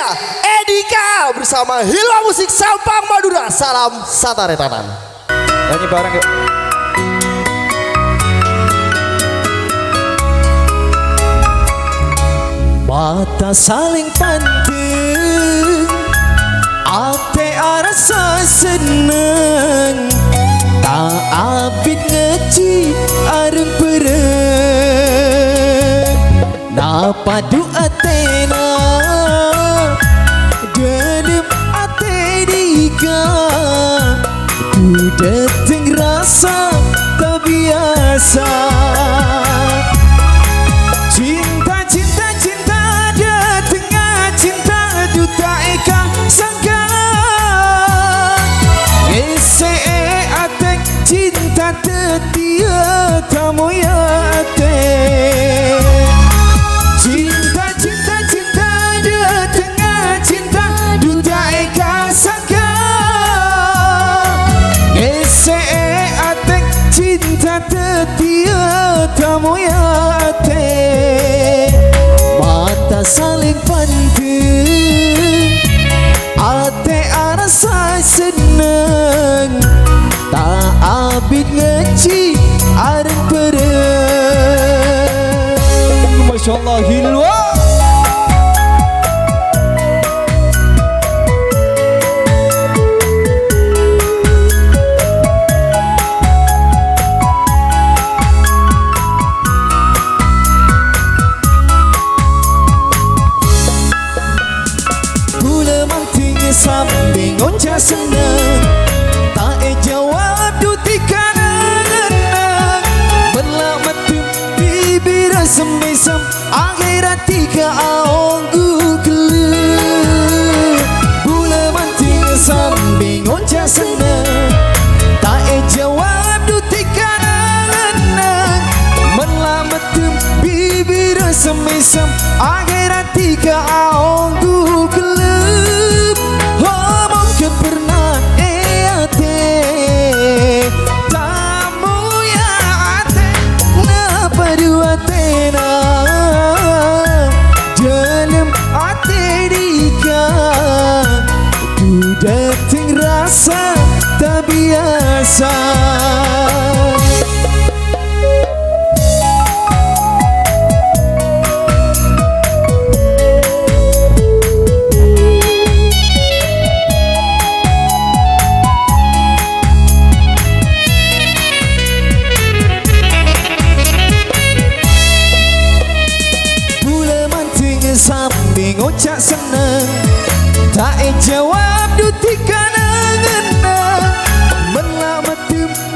dia Edika bersama Hila Musik Sampang Madura. Salam Sataretanan. Nyanyi bareng yuk. Mata saling panteng, ate rasa seneng, tak abid ngeci areng pereng. Napadu atena dalam ate dika, ku dateng rasa tak biasa. Cinta tetia tamu ya ate. Cinta cinta cinta dia tengah cinta duta eka sangka. Ese ate cinta tetia tamu ya ate. Mata saling panteng, ate rasa seneng, tak abid ngeci areng pereng. Masya Allah Hilwa. Gula manting sambing onca seneng, tak jawab duti kanan. Berlamat bibir semesem akhirat tiga aong gugel. Gula manting sambing onca seneng, tak jawab duti kanan. Berlamat bibir semesem akhirat tiga aong gugel. Dateng rasa tak biasa. Bula manting sambing ocak seneng, tak jawab duti kanangan. Melamat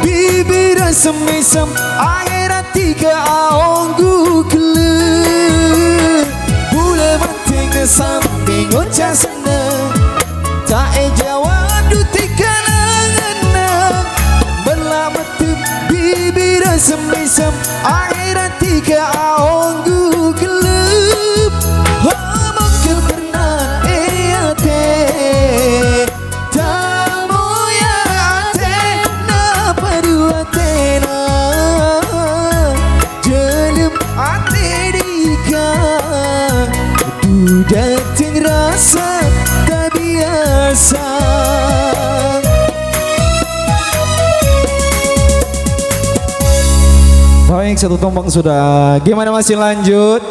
bibir semesem akhirat tiga aong gugel. Bula manting sambing ocak seneng, tak jawab duti kanangan. Melamat bibir semesem akhirat tiga aong gugel. Dateng rasa tak biasa. Baik, satu tombak sudah. Gimana masih lanjut?